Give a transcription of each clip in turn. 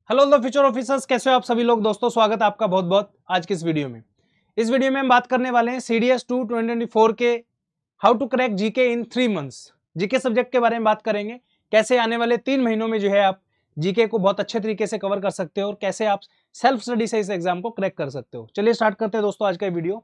Hello the future officers, कैसे हो आप सभी लोग। दोस्तों स्वागत है आपका बहुत बहुत आज की इस वीडियो में। इस वीडियो में हम बात करने वाले हैं CDS 2 2024 के how to crack GK in 3 months. GK subject के बारे में बात करेंगे, कैसे आने वाले 3 महीनों में जो है आप जीके को बहुत अच्छे तरीके से कवर कर सकते हो और कैसे आप सेल्फ स्टडी से इस एग्जाम को क्रैक कर सकते हो। चलिए स्टार्ट करते हैं दोस्तों आज का वीडियो।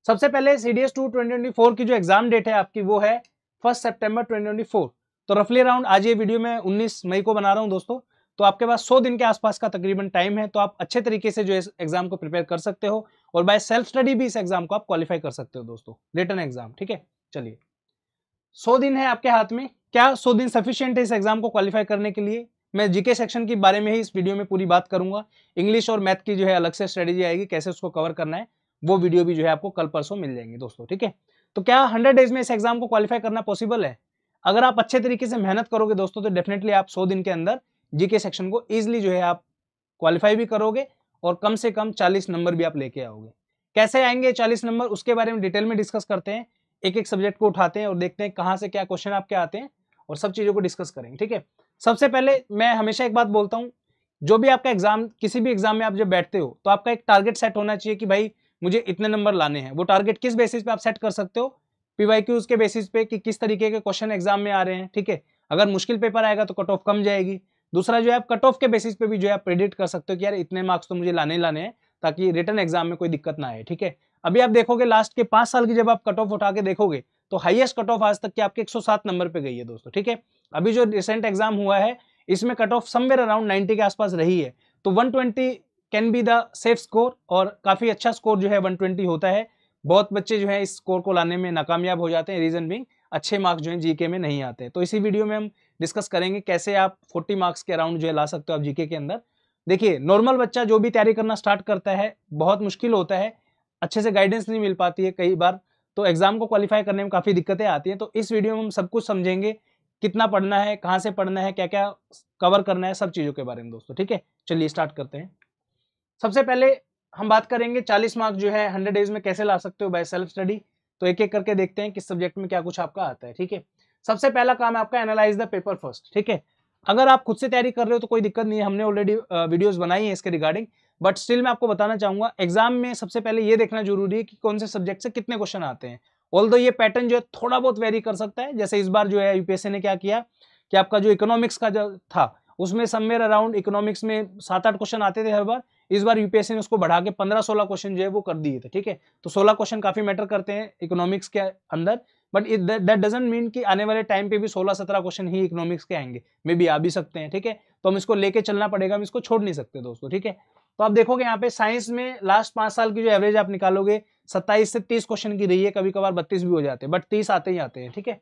सबसे पहले CDS 2 2024 की जो एग्जाम डेट है आपकी वो है 1 सितंबर 2024। तो रफली अराउंड आज ये वीडियो मैं 19 मई को बना रहा हूं दोस्तों। तो आपके पास 100 दिन के आसपास का तकरीबन टाइम है, तो आप अच्छे तरीके से जो इस एग्जाम को प्रिपेयर कर सकते हो और बाय सेल्फ स्टडी भी इस एग्जाम को आप क्वालिफाई कर सकते हो दोस्तों, रिटन एग्जाम। ठीक है, चलिए 100 दिन है आपके हाथ में। क्या 100 दिन सफिशिएंट है इस एग्जाम को क्वालिफाई करने के लिए? मैं जीके सेक्शन के बारे में ही इस वीडियो में पूरी बात करूंगा। इंग्लिश और मैथ की जो है अलग से स्ट्रेटेजी आएगी, कैसे उसको कवर करना है, वो वीडियो भी जो है आपको कल परसों मिल जाएंगे दोस्तों। ठीक है, तो क्या 100 डेज में इस एग्जाम को क्वालिफाई करना पॉसिबल है? अगर आप अच्छे तरीके से मेहनत करोगे दोस्तों, तो डेफिनेटली आप 100 दिन के अंदर जीके सेक्शन को इजिली जो है आप क्वालिफाई भी करोगे और कम से कम 40 नंबर भी आप लेके आओगे। कैसे आएंगे 40 नंबर, उसके बारे में डिटेल में डिस्कस करते हैं। एक एक सब्जेक्ट को उठाते हैं और देखते हैं कहां से क्या क्वेश्चन आपके आते हैं और सब चीजों को डिस्कस करेंगे। ठीक है, सबसे पहले मैं हमेशा एक बात बोलता हूं, जो भी आपका एग्जाम, किसी भी एग्जाम में आप जब बैठते हो तो आपका एक टारगेट सेट होना चाहिए कि भाई मुझे इतने नंबर लाने हैं। वो टारगेट किस बेसिस पे आप सेट कर सकते हो? पीवाईक्यूज के बेसिस पे कि किस तरीके के क्वेश्चन एग्जाम में आ रहे हैं। ठीक है, अगर मुश्किल पेपर आएगा तो कट ऑफ कम जाएगी। दूसरा जो है आप कट ऑफ के बेसिस पे भी जो है आप प्रेडिक्ट कर सकते हो कि यार इतने मार्क्स तो मुझे लाने ही लाने हैं, ताकि रिटन एग्जाम में कोई दिक्कत ना आए। ठीक है, अभी आप देखोगे लास्ट के 5 साल की जब आप कट ऑफ उठा के देखोगे तो हाईएस्ट कट ऑफ आज तक की आपके 107 नंबर पे गई है दोस्तों। ठीक है, अभी जो रिसेंट एग्जाम हुआ है इसमें कट ऑफ समवेयर अराउंड 90 के आसपास रही है। तो 120 can be the safe score, और काफी अच्छा स्कोर जो है 120 होता है। बहुत बच्चे जो है इस स्कोर को लाने में नाकामयाब हो जाते हैं, रीजन बिंग अच्छे मार्क्स जो है जीके में नहीं आते। तो इसी वीडियो में हम डिस्कस करेंगे कैसे आप 40 मार्क्स के अराउंड जो है ला सकते हो आप जीके के अंदर। देखिए, नॉर्मल बच्चा जो भी तैयारी करना स्टार्ट करता है बहुत मुश्किल होता है, अच्छे से गाइडेंस नहीं मिल पाती है कई बार, तो एग्जाम को क्वालिफाई करने में काफी दिक्कतें आती हैं। तो इस वीडियो में हम सब कुछ समझेंगे, कितना पढ़ना है, कहाँ से पढ़ना है, क्या क्या कवर करना है, सब चीजों के बारे में दोस्तों। ठीक है, चलिए स्टार्ट करते हैं। सबसे पहले हम बात करेंगे 40 मार्क्स जो है 100 डेज में कैसे ला सकते हो बाय सेल्फ स्टडी। तो एक एक करके देखते हैं किस सब्जेक्ट में क्या कुछ आपका आता है। ठीक है, सबसे पहला काम है आपका एनालाइज द पेपर फर्स्ट। ठीक है, अगर आप खुद से तैयारी कर रहे हो तो कोई दिक्कत नहीं है, हमने ऑलरेडी वीडियोस बनाई है इसके रिगार्डिंग, बट स्टिल मैं आपको बताना चाहूंगा एग्जाम में सबसे पहले ये देखना जरूरी है कि कौन से सब्जेक्ट से कितने क्वेश्चन आते हैं। ऑल्दो ये पैटर्न जो है थोड़ा बहुत वेरी कर सकता है, जैसे इस बार जो है यूपीएससी ने क्या किया कि आपका जो इकोनॉमिक्स का जो था उसमें समवेयर अराउंड इकोनॉमिक्स में 7-8 क्वेश्चन आते थे हर बार। इस बार यूपीएससी ने उसको बढ़ा के 15-16 क्वेश्चन जो है वो कर दिए थे। ठीक है, तो 16 क्वेश्चन काफी मैटर करते हैं इकोनॉमिक्स के अंदर, बट दैट डजंट मीन कि आने वाले टाइम पे भी 16-17 क्वेश्चन ही इकोनॉमिक्स के आएंगे, मे बी आ भी सकते हैं। ठीक है, तो हम इसको लेके चलना पड़ेगा, हम इसको छोड़ नहीं सकते दोस्तों। ठीक है, तो आप देखोगे यहाँ पे साइंस में लास्ट 5 साल की जो एवरेज आप निकालोगे 27 से 30 क्वेश्चन की रही है, कभी कभार 32 भी हो जाते हैं, बट 30 आते ही आते हैं। ठीक है,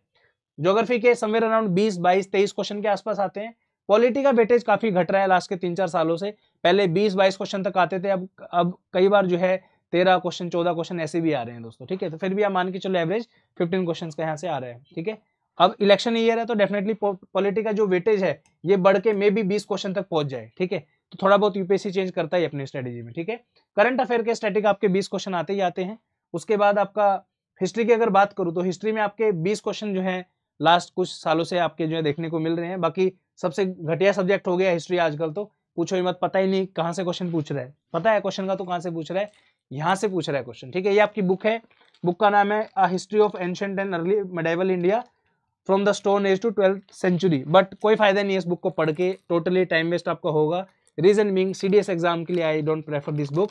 ज्योग्राफी के समवेयर अराउंड 20-22-23 क्वेश्चन के आसपास आते हैं। पॉलिटी का वेटेज काफी घट रहा है लास्ट के 3-4 सालों से, पहले 20-22 क्वेश्चन तक आते थे, अब कई बार जो है 13 क्वेश्चन 14 क्वेश्चन ऐसे भी आ रहे हैं दोस्तों। ठीक है, तो फिर भी आप मान के चलो एवरेज 15 क्वेश्चन का यहाँ से आ रहा है। ठीक है, अब इलेक्शन ईयर है तो डेफिनेटली पॉलिटी का जो वेटेज है ये बढ़ के मे बी 20 क्वेश्चन तक पहुंच जाए। ठीक है, तो थोड़ा बहुत यूपीएससी चेंज करता है अपनी स्ट्रेटेजी में। ठीक है, करंट अफेयर के स्टैटिक आपके 20 क्वेश्चन आते ही आते हैं। उसके बाद आपका हिस्ट्री की अगर बात करूं तो हिस्ट्री में आपके 20 क्वेश्चन जो है लास्ट कुछ सालों से आपके जो है देखने को मिल रहे हैं। बाकी सबसे घटिया सब्जेक्ट हो गया हिस्ट्री आजकल, तो पूछो ही मत, पता ही नहीं कहां से क्वेश्चन पूछ रहा है, पता है क्वेश्चन का तो कहां से पूछ रहा है, यहां से पूछ रहा है क्वेश्चन। ठीक है, ये आपकी बुक है, बुक का नाम है history of ancient and early medieval India from the stone age to 12th century. But कोई फायदा नहीं है इस बुक को पढ़ के, टोटली टाइम वेस्ट आपका होगा। रीजन बीइंग सीडीएस एग्जाम के लिए I don't prefer this book,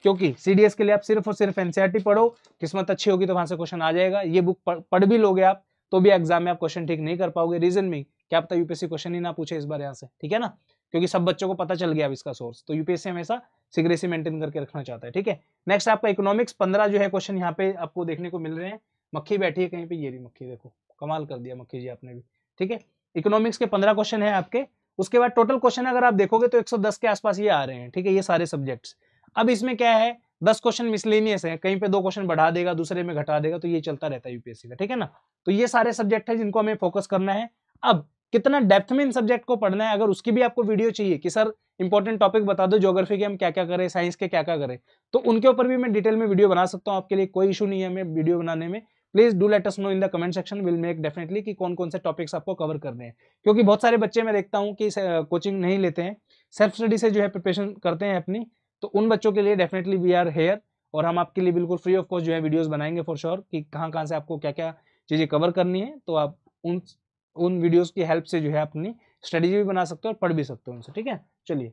क्योंकि सीडीएस के लिए आप सिर्फ और सिर्फ एनसीईआरटी पढ़ो, किस्मत अच्छी होगी तो वहां से क्वेश्चन आ जाएगा। ये बुक पढ़ भी लोगे आप तो भी एग्जाम में आप क्वेश्चन ठीक नहीं कर पाओगे। रीजन में क्या पता यूपीएससी क्वेश्चन ही ना पूछे इस बार यहाँ से। ठीक है ना, क्योंकि सब बच्चों को पता चल गया अब इसका सोर्स, तो यूपीएससी हमेशा सिग्रेसी मेंटेन करके रखना चाहता है। ठीक है, नेक्स्ट आपका इकोनॉमिक्स 15 जो है क्वेश्चन यहाँ पे आपको देखने को मिल रहे हैं। मक्खी बैठी है कहीं पे, ये रही मक्खी, देखो कमाल कर दिया मक्खी जी आपने भी। ठीक है, इकोनॉमिक्स के 15 क्वेश्चन है आपके। उसके बाद टोटल क्वेश्चन अगर आप देखोगे तो 110 के आसपास ये आ रहे हैं। ठीक है, ये सारे सब्जेक्ट्स। अब इसमें क्या है, 10 क्वेश्चन मिसलेनियस है, कहीं पे 2 क्वेश्चन बढ़ा देगा, दूसरे में घटा देगा, तो ये चलता रहता है यूपीएससी का। ठीक है ना, तो ये सारे सब्जेक्ट है जिनको हमें फोकस करना है। अब कितना डेप्थ में इन सब्जेक्ट को पढ़ना है, अगर उसकी भी आपको वीडियो चाहिए कि सर इंपॉर्टेंट टॉपिक बता दो, ज्योग्राफी के हम क्या क्या करें, साइंस के क्या क्या करें, तो उनके ऊपर भी मैं डिटेल में वीडियो बना सकता हूँ आपके लिए, कोई इशू नहीं है हमें वीडियो बनाने में। Please do let us know in the comment section, will make definitely कि कौन कौन से टॉपिक्स आपको कवर करने हैं। क्योंकि बहुत सारे बच्चे मैं देखता हूँ कि कोचिंग नहीं लेते हैं, सेल्फ स्टडी से जो है प्रिपरेशन करते हैं अपनी, तो उन बच्चों के लिए डेफिनेटली वी आर हेयर, और हम आपके लिए बिल्कुल फ्री ऑफ कॉस्ट जो है वीडियोस बनाएंगे फॉर श्योर कि कहाँ कहाँ से आपको क्या क्या चीज़ें कवर करनी है। तो आप उन वीडियोस की हेल्प से जो है अपनी स्ट्रेटेजी भी बना सकते हो और पढ़ भी सकते हो उनसे। ठीक है, चलिए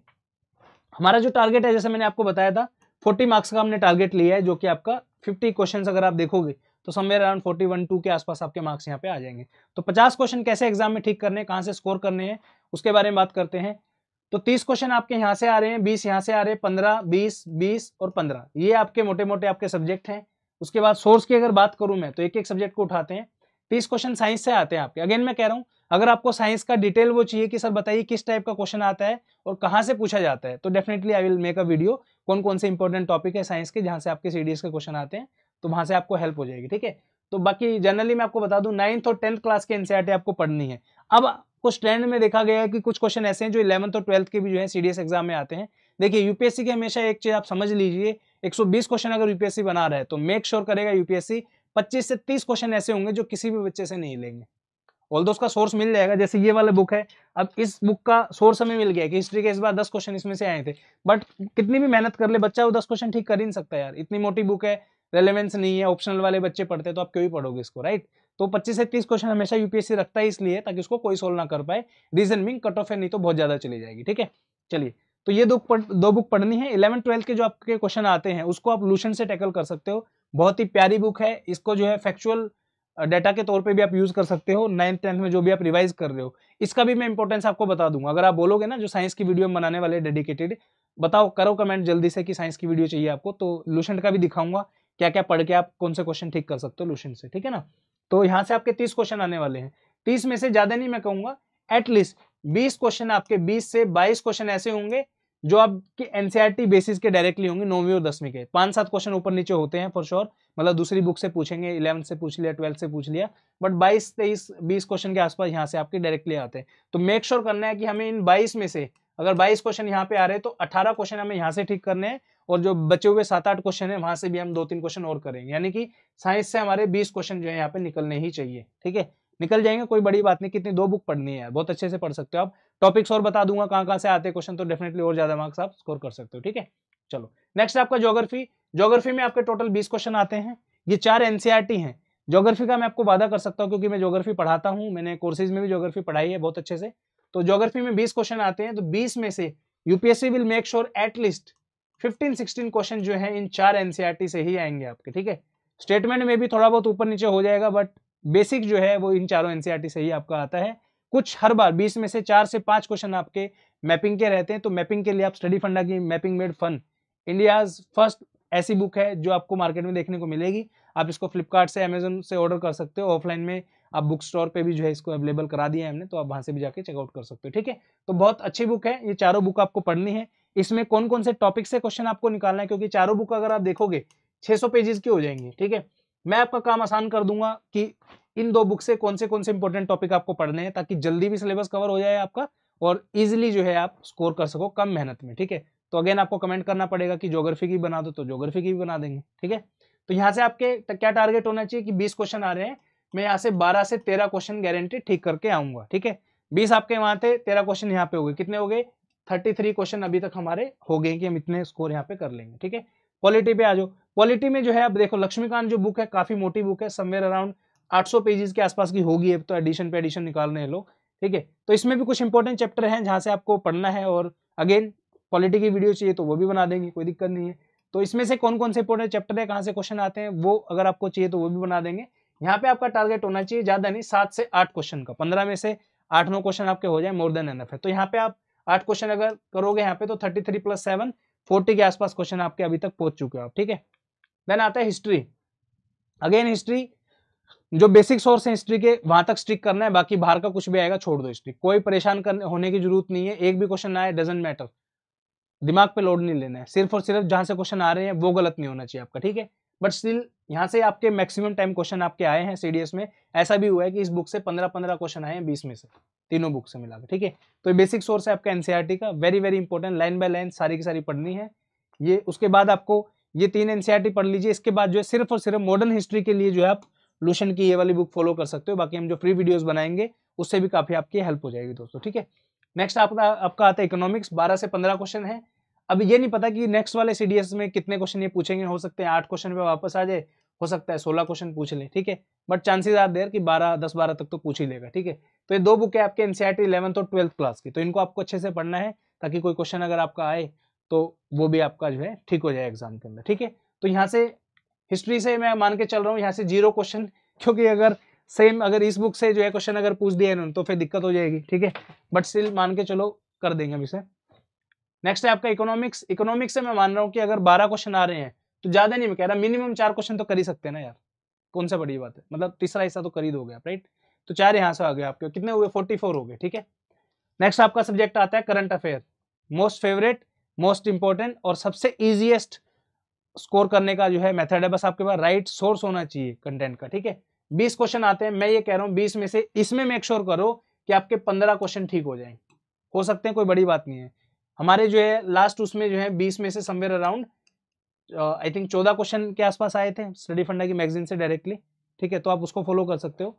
हमारा जो टारगेट है, जैसे मैंने आपको बताया था 40 मार्क्स का हमने टारगेट लिया है, जो कि आपका 50 क्वेश्चन अगर आप देखोगे तो समवेयर अराउंड 41-2 के आसपास आपके मार्क्स यहाँ पे आ जाएंगे। तो 50 क्वेश्चन कैसे एग्जाम में ठीक करने हैं, कहाँ से स्कोर करने हैं, उसके बारे में बात करते हैं। तो 30 क्वेश्चन आपके यहाँ से आ रहे हैं, 20 यहाँ से आ रहे हैं, 15, 20 और 15 ये आपके मोटे मोटे आपके सब्जेक्ट हैं। उसके बाद सोर्स की अगर बात करूं मैं, तो एक एक सब्जेक्ट को उठाते हैं। 30 क्वेश्चन साइंस से आते हैं आपके। अगेन मैं कह रहा हूं, अगर आपको साइंस का डिटेल वो चाहिए कि सर बताइए किस टाइप का क्वेश्चन आता है और कहाँ से पूछा जाता है, तो definitely I will make a video कौन कौन से इंपॉर्टेंट टॉपिक है साइंस के जहाँ से आपके सीडीएस के क्वेश्चन आते हैं, तो वहां से आपको हेल्प हो जाएगी। ठीक है, तो बाकी जनरली मैं आपको बता दूं 9th और 10th क्लास के एनसीईआरटी आपको पढ़नी है। अब कुछ ट्रेंड में देखा गया है कि कुछ क्वेश्चन ऐसे हैं जो 11th और 12th के भी जो है सीडीएस एग्जाम में आते हैं। देखिए यूपीएससी के हमेशा एक चीज आप समझ लीजिए, 120 क्वेश्चन अगर यूपीएससी बना रहा है तो मेक श्योर करेगा यूपीएससी 25 से 30 क्वेश्चन ऐसे होंगे जो किसी भी बच्चे से नहीं लेंगे। ऑल्दो उसका सोर्स मिल जाएगा, जैसे ये वाला बुक है, अब इस बुक का सोर्स हमें मिल गया कि हिस्ट्री के इस बार 10 क्वेश्चन इसमें से आए थे, बट कितनी भी मेहनत कर ले बच्चा वो 10 क्वेश्चन ठीक कर ही नहीं सकता यार, इतनी मोटी बुक है, रेलेवेंस नहीं है, ऑप्शनल वाले बच्चे पढ़ते तो आप क्यों ही पढ़ोगे इसको, राइट। तो 25 से 30 क्वेश्चन हमेशा यूपीएससी रखता है इसलिए ताकि उसको कोई सोल्व ना कर पाए, रीजन मीन कट ऑफ है, नहीं तो बहुत ज्यादा चली जाएगी। ठीक है, चलिए तो ये दो बुक पढ़नी है। 11th-12th के जो आपके क्वेश्चन आते हैं उसको आप लूसेंट से टैकल कर सकते हो, बहुत ही प्यारी बुक है, इसको जो है फैक्चुअल डाटा के तौर पे भी आप यूज कर सकते हो। 9th-10th में जो भी आप रिवाइज कर रहे हो, इसका भी मैं इंपॉर्टेंस आपको बता दूंगा। अगर आप बोलोगे ना जो साइंस की वीडियो बनाने वाले डेडिकेटेड, बताओ करो कमेंट जल्दी से कि साइंस की वीडियो चाहिए आपको, तो लूसेंट का भी दिखाऊंगा क्या क्या पढ़ के आप कौन से क्वेश्चन ठीक कर सकते हो लूसेंट से। ठीक है ना, तो यहाँ से आपके 30 क्वेश्चन आने वाले हैं। 30 में से ज्यादा नहीं मैं कहूंगा, एटलीस्ट 20 क्वेश्चन आपके 20 से 22 क्वेश्चन ऐसे होंगे जो आपके एनसीईआरटी बेसिस के डायरेक्टली होंगे, 9वीं और 10वीं के। 5-7 क्वेश्चन ऊपर नीचे होते हैं फॉर श्योर, मतलब दूसरी बुक से पूछेंगे, 11th से पूछ लिया, 12th से पूछ लिया, बट 22, 23, 20 क्वेश्चन के आसपास यहाँ से आपके डायरेक्टली आते हैं। तो मेक श्योर करना है कि हमें इन 22 में से अगर 22 क्वेश्चन यहाँ पे आ रहे हैं तो 18 क्वेश्चन हमें यहाँ से ठीक करने हैं, और जो बचे हुए 7-8 क्वेश्चन है वहां से भी हम 2-3 क्वेश्चन और करेंगे, यानी कि साइंस से हमारे 20 क्वेश्चन जो है यहाँ पे निकलने ही चाहिए। ठीक है, निकल जाएंगे, कोई बड़ी बात नहीं। कितनी 2 बुक पढ़नी है यार, बहुत अच्छे से पढ़ सकते हो आप। टॉपिक्स और बता दूंगा कहाँ कहाँ से आते हैं क्वेश्चन, तो डेफिनेटली और ज्यादा मार्क्स आप स्कोर कर सकते हो। ठीक है, चलो नेक्स्ट आपका ज्योग्राफी। ज्योग्राफी में आपके टोटल 20 क्वेश्चन आते हैं, ये 4 एनसीईआरटी हैं। ज्योग्राफी का मैं आपको वादा कर सकता हूँ क्योंकि मैं ज्योग्राफी पढ़ाता हूँ, मैंने कोर्सेज में भी ज्योग्राफी पढ़ाई है बहुत अच्छे से। तो ज्योग्राफी में 20 क्वेश्चन आते हैं, तो 20 में से UPSC will make sure at least 15-16 question जो है इन 4 एनसीईआरटी से ही आएंगे आपके। ठीक है, स्टेटमेंट में भी थोड़ा बहुत ऊपर नीचे हो जाएगा, बट बेसिक जो है वो इन चारों एनसीईआरटी से ही आपका आता है। कुछ हर बार 20 में से 4 से 5 क्वेश्चन आपके मैपिंग के रहते हैं, तो मैपिंग के लिए आप स्टडी फंडा की mapping made fun, India's first ऐसी बुक है जो आपको मार्केट में देखने को मिलेगी। आप इसको फ्लिपकार्ट से, अमेजन से ऑर्डर कर सकते हो, ऑफलाइन में आप बुक स्टोर पे भी जो है इसको अवेलेबल करा दिया है हमने, तो आप वहां से भी जाके चेकआउट कर सकते हो। ठीक है, तो बहुत अच्छी बुक है, ये चारों बुक आपको पढ़नी है। इसमें कौन कौन से टॉपिक से क्वेश्चन आपको निकालना है, क्योंकि चारों बुक अगर आप देखोगे 600 पेजेस की हो जाएंगी। ठीक है, मैं आपका काम आसान कर दूंगा कि इन 2 बुक से कौन से इंपॉर्टेंट टॉपिक आपको पढ़ने हैं, ताकि जल्दी भी सिलेबस कवर हो जाए आपका और इजीली जो है आप स्कोर कर सको कम मेहनत में। ठीक है, तो अगेन आपको कमेंट करना पड़ेगा कि ज्योग्राफी की बना दो, तो ज्योग्राफी की भी बना देंगे। ठीक है, तो यहाँ से आपके क्या टारगेट होना चाहिए कि 20 क्वेश्चन आ रहे हैं, मैं यहाँ से 12 से 13 क्वेश्चन गारंटी ठीक करके आऊंगा। ठीक है, 20 आपके वहां थे, 13 क्वेश्चन यहाँ पे हो गए, कितने हो गए 33 क्वेश्चन अभी तक हमारे हो गए कि हम इतने स्कोर यहाँ पे कर लेंगे। ठीक है, पॉलिटी पे आ जाओ। पॉलिटी में जो है अब देखो लक्ष्मीकांत जो बुक है काफी मोटी बुक है, समवेयर अराउंड 800 पेजेस के आसपास की होगी, अब तो एडिशन पे एडिशन निकाल रहे हैं लोग। ठीक है, तो इसमें भी कुछ इंपॉर्टेंट चैप्टर हैं जहां से आपको पढ़ना है, और अगेन पॉलिटी की वीडियो चाहिए तो वो भी बना देंगे, कोई दिक्कत नहीं है। तो इसमें से कौन कौन से इंपॉर्टेंट चैप्टर है, कहाँ से क्वेश्चन आते हैं, वो अगर आपको चाहिए तो वो भी बना देंगे। यहाँ पे आपका टारगेट होना चाहिए ज्यादा नहीं, 7 से 8 क्वेश्चन का, 15 में से 8-9 क्वेश्चन आपके हो जाए, मोर देन एनफ है। तो यहाँ पे आप 8 क्वेश्चन अगर करोगे यहाँ पे, तो 33 + 7 40 के आसपास क्वेश्चन आपके अभी तक पहुंच चुके हो आप। ठीक है, देन आता है हिस्ट्री। अगेन हिस्ट्री जो बेसिक सोर्स है हिस्ट्री के वहां तक स्टिक करना है, बाकी बाहर का कुछ भी आएगा छोड़ दो। हिस्ट्री कोई परेशान करने होने की जरूरत नहीं है, एक भी क्वेश्चन आए डजंट मैटर, दिमाग पे लोड नहीं लेना है, सिर्फ और सिर्फ जहां से क्वेश्चन आ रहे हैं वो गलत नहीं होना चाहिए आपका। ठीक है, बट स्टिल यहाँ से आपके मैक्सिमम टाइम क्वेश्चन आपके आए हैं सीडीएस में। ऐसा भी हुआ है कि इस बुक से 15-15 क्वेश्चन आए हैं 20 में से, तीनों बुक से मिलाकर। ठीक है, तो ये बेसिक सोर्स है आपका एनसीईआरटी का, very very important, line by line सारी की सारी पढ़नी है ये। उसके बाद आपको ये 3 एनसीईआरटी पढ़ लीजिए, इसके बाद जो है सिर्फ और सिर्फ मॉडर्न हिस्ट्री के लिए जो है आप लूशन की ये वाली बुक फॉलो कर सकते हो, बाकी हम जो फ्री वीडियोस बनाएंगे उससे भी काफी आपकी हेल्प हो जाएगी दोस्तों। ठीक है, नेक्स्ट आपका आता है इकोनॉमिक्स, 12 से 15 क्वेश्चन है। अब ये नहीं पता कि नेक्स्ट वाले सीडीएस में कितने क्वेश्चन ये पूछेंगे, हो सकते हैं 8 क्वेश्चन पे वापस आ जाए, हो सकता है 16 क्वेश्चन पूछ ले, ठीक है, बट चांसेस आर देयर कि 10-12 तक तो पूछ ही लेगा, ठीक है। तो ये 2 बुक है आपके एनसीईआरटी 11th और 12th क्लास की, तो इनको आपको अच्छे से पढ़ना है ताकि कोई क्वेश्चन अगर आपका आए तो वो भी आपका जो है ठीक हो जाए एग्जाम के अंदर, ठीक है। तो यहाँ से हिस्ट्री से मैं मान के चल रहा हूँ यहाँ से 0 क्वेश्चन, क्योंकि अगर सेम अगर इस बुक से जो है क्वेश्चन अगर पूछ दिया इन्होंने तो फिर दिक्कत हो जाएगी, ठीक है, बट स्टिल मान के चलो कर देंगे हम इसे। नेक्स्ट है आपका इकोनॉमिक्स। इकोनॉमिक्स से मैं मान रहा हूँ कि अगर 12 क्वेश्चन आ रहे हैं तो ज्यादा नहीं मैं कह रहा, मिनिमम 4 क्वेश्चन तो कर ही सकते हैं ना यार, कौन सा बड़ी बात है, मतलब तीसरा हिस्सा तो कर ही दोगे आप, राइट। तो 4 यहाँ से आ गए आपके, कितने हुए 44 हो गए, ठीक है। नेक्स्ट आपका सब्जेक्ट आता है current affair, most favourite, most important और सबसे इजीएस्ट स्कोर करने का जो है मेथड है, बस आपके पास राइट सोर्स होना चाहिए कंटेंट का, ठीक है। 20 क्वेश्चन आते हैं, मैं ये कह रहा हूँ 20 में से इसमें मेक श्योर करो कि आपके 15 क्वेश्चन ठीक हो जाए, हो सकते हैं, कोई बड़ी बात नहीं है। हमारे जो है लास्ट उसमें जो है 20 में से somewhere around I think 14 question के आसपास आए थे स्टडी फंडा की मैगजीन से डायरेक्टली, ठीक है, तो आप उसको फॉलो कर सकते हो।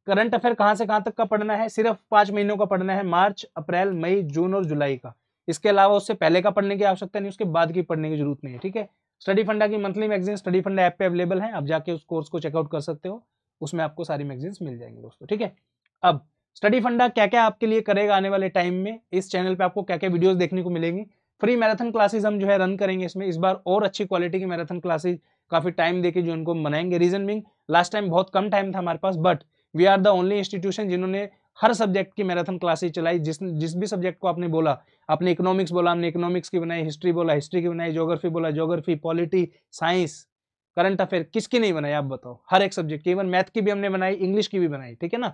करंट अफेयर कहां से कहां तक का पढ़ना है, सिर्फ 5 महीनों का पढ़ना है, मार्च, अप्रैल, मई, जून और जुलाई का। इसके अलावा उससे पहले का पढ़ने की आवश्यकता नहीं, उसके बाद की पढ़ने की जरूरत नहीं है, ठीक है। स्टडी फंडा की मंथली मैगजीन स्टडी फंडा ऐप पे अवेलेबल है, आप जाके उस कोर्स को चेकआउट कर सकते हो, उसमें आपको सारी मैगजीन्स मिल जाएंगे दोस्तों, ठीक है। अब स्टडी फंडा क्या क्या आपके लिए करेगा आने वाले टाइम में, इस चैनल पे आपको क्या क्या वीडियोस देखने को मिलेंगी। फ्री मैराथन क्लासेस हम जो है रन करेंगे इसमें इस बार, और अच्छी क्वालिटी की मैराथन क्लासेस काफी टाइम देके जो उनको बनाएंगे। रीजन बिंग लास्ट टाइम बहुत कम टाइम था हमारे पास, but we are the only institution जिन्होंने हर सब्जेक्ट की मैराथन क्लासेस चलाई। जिस भी सब्जेक्ट को आपने बोला, आपने इकोनॉमिक्स बोला, हमने इकोनॉमिक्स की बनाई, हिस्ट्री बोला हिस्ट्री की बनाई, ज्योग्राफी बोला geography, polity, science, current affair, किसकी नहीं बनाई आप बताओ, हर एक सब्जेक्ट की, इवन मैथ की भी हमने बनाई, इंग्लिश की भी बनाई, ठीक है ना।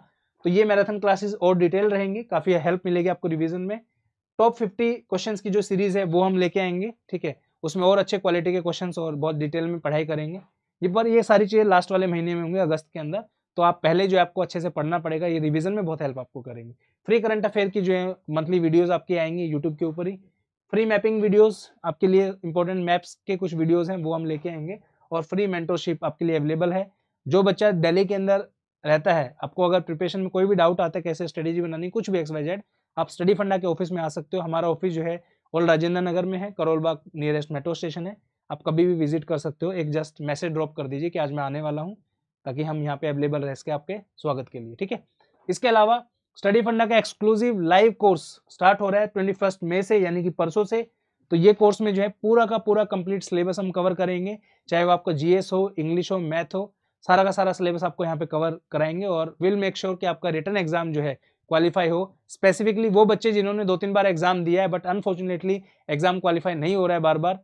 तो ये मैराथन क्लासेस और डिटेल रहेंगी, काफी हेल्प मिलेगी आपको रिवीजन में। टॉप 50 क्वेश्चंस की जो सीरीज है वो हम लेके आएंगे, ठीक है, उसमें और अच्छे क्वालिटी के क्वेश्चंस और बहुत डिटेल में पढ़ाई करेंगे। ये सारी चीजें लास्ट वाले महीने में होंगे, अगस्त के अंदर, तो आप पहले जो आपको अच्छे से पढ़ना पड़ेगा, ये रिवीजन में बहुत हेल्प आपको करेंगे। फ्री करंट अफेयर की जो है मंथली वीडियोस आपकी आएंगी यूट्यूब के ऊपर ही। फ्री मैपिंग वीडियोस आपके लिए इंपॉर्टेंट मैप्स के कुछ वीडियोस हैं वो हम लेके आएंगे, और फ्री मेंटरशिप आपके लिए अवेलेबल है। जो बच्चा दिल्ली के अंदर रहता है, आपको अगर प्रिपरेशन में कोई भी डाउट आता है कैसे स्ट्रेटेजी बनानी, कुछ भी XYZ, आप स्टडी फंडा के ऑफिस में आ सकते हो। हमारा ऑफिस जो है ओल्ड राजेंद्र नगर में है, Karol Bagh nearest metro station है, आप कभी भी विजिट कर सकते हो। एक जस्ट मैसेज ड्रॉप कर दीजिए कि आज मैं आने वाला हूँ, ताकि हम यहाँ पे अवेलेबल रह सके आपके स्वागत के लिए, ठीक है। इसके अलावा स्टडी फंडा का एक्सक्लूसिव लाइव कोर्स स्टार्ट हो रहा है 21 मई से, यानी कि परसों से। तो ये कोर्स में जो है पूरा का पूरा कंप्लीट सिलेबस हम कवर करेंगे, चाहे वो आपका GS हो, इंग्लिश हो, मैथ हो, सारा का सारा सिलेबस आपको यहाँ पे कवर कराएंगे, और विल मेक श्योर कि आपका रिटन एग्जाम जो है क्वालिफाई हो। स्पेसिफिकली वो बच्चे जिन्होंने 2-3 बार एग्जाम दिया है बट अनफॉर्चुनेटली एग्जाम क्वालिफाई नहीं हो रहा है बार बार,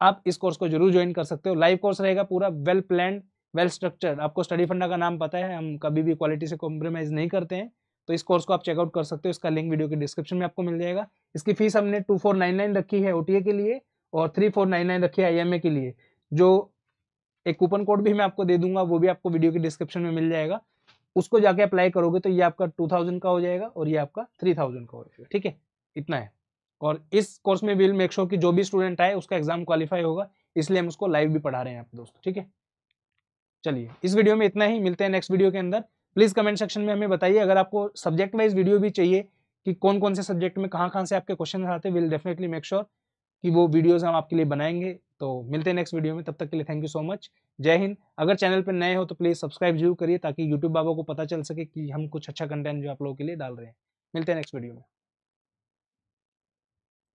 आप इस कोर्स को जरूर ज्वाइन कर सकते हो। लाइव कोर्स रहेगा पूरा, वेल प्लान्ड, वेल स्ट्रक्चर्ड। आपको स्टडी फंडा का नाम पता है, हम कभी भी क्वालिटी से कॉम्प्रोमाइज नहीं करते हैं, तो इस कोर्स को आप चेकआउट कर सकते हो। इसका लिंक वीडियो के डिस्क्रिप्शन में आपको मिल जाएगा। इसकी फीस हमने 2499 रखी है OTA के लिए, और 3499 रखी है IMA के लिए। जो एक कूपन कोड भी मैं आपको दे दूंगा, वो भी आपको वीडियो के डिस्क्रिप्शन में मिल जाएगा। उसको जाके अप्लाई करोगे तो ये आपका 2000 का हो जाएगा, और ये आपका 3000 का हो जाएगा, ठीक है, इतना है। और इस कोर्स में विल मेक श्योर कि जो भी स्टूडेंट आए उसका एग्जाम क्वालिफाई होगा, इसलिए हम उसको लाइव भी पढ़ा रहे हैं आपके दोस्तों, ठीक है। चलिए इस वीडियो में इतना ही, मिलते हैं नेक्स्ट वीडियो के अंदर। प्लीज कमेंट सेक्शन में हमें बताइए, अगर आपको सब्जेक्ट वाइज वीडियो भी चाहिए कि कौन कौन से सब्जेक्ट में कहाँ से आपके क्वेश्चन आते हैं, विल डेफिनेटली मेक श्योर कि वो वीडियोस हम आपके लिए बनाएंगे। तो मिलते हैं नेक्स्ट वीडियो में, तब तक के लिए थैंक यू सो मच, जय हिंद। अगर चैनल पर नए हो तो प्लीज सब्सक्राइब जरूर करिए, ताकि यूट्यूब बाबा को पता चल सके कि हम कुछ अच्छा कंटेंट जो आप लोगों के लिए डाल रहे हैं। मिलते हैं नेक्स्ट वीडियो में।